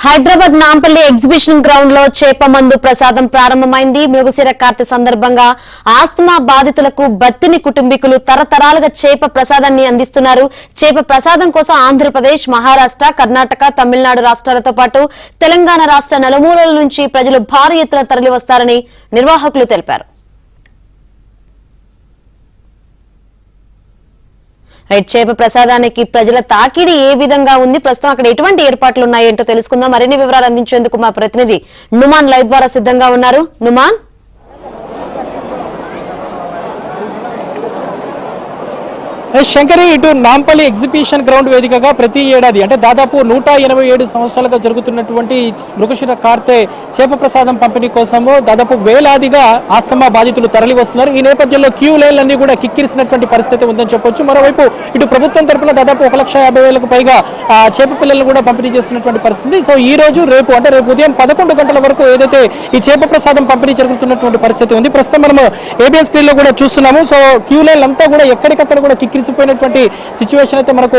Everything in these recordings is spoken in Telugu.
హైదరాబాద్ నాంపల్లి ఎగ్జిబిషన్ గ్రౌండ్ లో చేప మందు ప్రసాదం ప్రారంభమైంది. మృగశిర కార్తె సందర్భంగా ఆస్తమా బాధితులకు బత్తిని కుటుంబీకులు తరతరాలుగా చేప ప్రసాదాన్ని అందిస్తున్నారు. చేప ప్రసాదం కోసం ఆంధ్రప్రదేశ్, మహారాష్ట్ర, కర్ణాటక, తమిళనాడు రాష్ట్రాలతో పాటు తెలంగాణ రాష్ట్ర నలుమూలల నుంచి ప్రజలు భారీ ఎత్తున తరలి వస్తారని నిర్వాహకులు తెలిపారు. చేప ప్రసాదానికి ప్రజల తాకిడి ఏ విధంగా ఉంది, ప్రస్తుతం అక్కడ ఎటువంటి ఏర్పాట్లు ఉన్నాయేంటో తెలుసుకుందాం. మరిన్ని వివరాలు అందించేందుకు మా ప్రతినిధి నుమాన్ లైవ్ ద్వారా సిద్ధంగా ఉన్నారు. నుమాన్, శంకరి, ఇటు నాంపల్లి ఎగ్జిబిషన్ గ్రౌండ్ వేదికగా ప్రతి ఏడాది అంటే దాదాపు 187 సంవత్సరాలుగా జరుగుతున్నటువంటి మృగశిర కార్తె చేప ప్రసాదం పంపిణీ కోసము దాదాపు వేలాదిగా ఆస్తమా బాధితులు తరలి వస్తున్నారు. ఈ నేపథ్యంలో క్యూ లైన్లన్నీ కూడా కిక్కిరిసినటువంటి పరిస్థితి ఉందని చెప్పొచ్చు. మరోవైపు ఇటు ప్రభుత్వం తరపున దాదాపు 1,50,000కు పైగా చేప పిల్లలను కూడా పంపిణీ చేస్తున్నటువంటి పరిస్థితి. సో ఈ రోజు రేపు ఉదయం 11 గంటల వరకు ఏదైతే ఈ చేప ప్రసాదం పంపిణీ జరుగుతున్నటువంటి పరిస్థితి ఉంది. ప్రస్తుతం మనము ఏబిఎస్ స్క్రీన్ లో కూడా చూస్తున్నాము. సో క్యూ లైన్ అంతా కూడా ఎక్కడికక్కడ కూడా కిక్కిరిసిపోయినటువంటి సిచ్యువేషన్ అయితే మనకు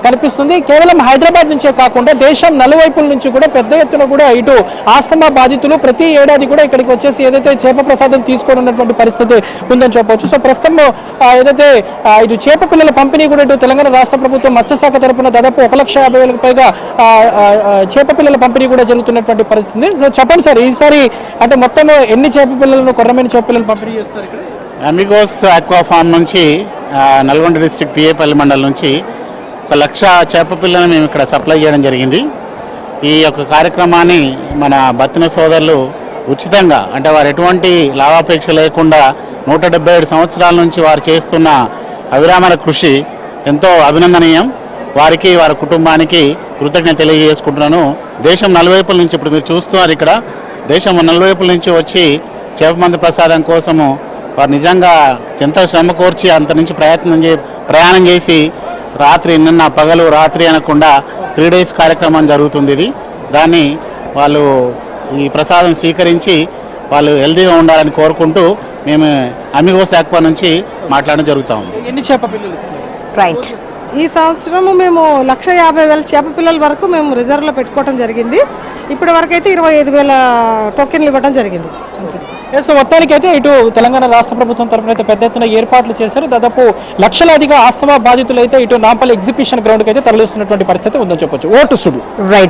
కనిపిస్తుంది. కేవలం హైదరాబాద్ నుంచే కాకుండా దేశం నలువైపుల నుంచి కూడా పెద్ద ఎత్తున కూడా ఇటు ఆస్తమా బాధితులు ప్రతి ఏడాది కూడా ఇక్కడికి వచ్చేసి ఏదైతే చేప ప్రసాదం తీసుకోనున్నటువంటి పరిస్థితి ఉందని చెప్పవచ్చు. సో ప్రస్తుతం ఏదైతే ఇటు చేప పిల్లల పంపిణీ కూడా ఇటు తెలంగాణ రాష్ట్ర ప్రభుత్వం మత్స్యశాఖ తరపున దాదాపు 1,50,000కు పైగా చేప పిల్లల పంపిణీ కూడా జరుగుతున్నటువంటి పరిస్థితి. సో చెప్పండి సార్, ఈసారి అంటే మొత్తం ఎన్ని చేప పిల్లలను, కొర్రమైన చేప పిల్లలను పంపిణీ చేస్తారు ఇక్కడ? అమిగోస్ ఆక్వా ఫార్మ్ నుంచి నల్గొండ డిస్ట్రిక్ట్ పిఏపల్లి మండలం నుంచి 1,00,000 చేప పిల్లలను మేము ఇక్కడ సప్లై చేయడం జరిగింది. ఈ యొక్క కార్యక్రమాన్ని మన బత్తిన సోదరులు ఉచితంగా, అంటే వారు ఎటువంటి లాభాపేక్ష లేకుండా 177 సంవత్సరాల నుంచి వారు చేస్తున్న అవిరామర కృషి ఎంతో అభినందనీయం. వారికి, వారి కుటుంబానికి కృతజ్ఞత తెలియజేసుకుంటున్నాను. దేశం నలువైపుల నుంచి, ఇప్పుడు మీరు చూస్తున్నారు ఇక్కడ దేశం నలువైపుల నుంచి వచ్చి చేప మందు ప్రసాదం కోసము వారు నిజంగా ఎంతో శ్రమ కోర్చి అంత నుంచి ప్రయాణం చేసి నిన్న పగలు రాత్రి అనకుండా 3 days కార్యక్రమం జరుగుతుంది. ఇది దాన్ని వాళ్ళు ఈ ప్రసాదం స్వీకరించి వాళ్ళు హెల్తీగా ఉండాలని కోరుకుంటూ మేము అమిగోస్ ఆక్వా నుంచి మాట్లాడడం జరుగుతాం. ఎన్ని చేప పిల్లలు? రైట్, ఈ సంవత్సరము మేము 1,50,000 చేప పిల్లల వరకు మేము రిజర్వ్లో పెట్టుకోవడం జరిగింది. ఇప్పటి వరకు అయితే 25,000 టోకెన్లు ఇవ్వడం జరిగింది. సో మొత్తానికి అయితే ఇటు తెలంగాణ రాష్ట్ర ప్రభుత్వం తరఫున అయితే పెద్ద ఎత్తున ఏర్పాట్లు చేశారు. దాదాపు లక్షలాదిగా ఆస్తమా బాధితులు అయితే ఇటు నాంపల్లి ఎగ్జిబిషన్ గ్రౌండ్కి అయితే తరలిస్తున్నటువంటి పరిస్థితి ఉందని చెప్పొచ్చు. ఓటు సుడు. రైట్.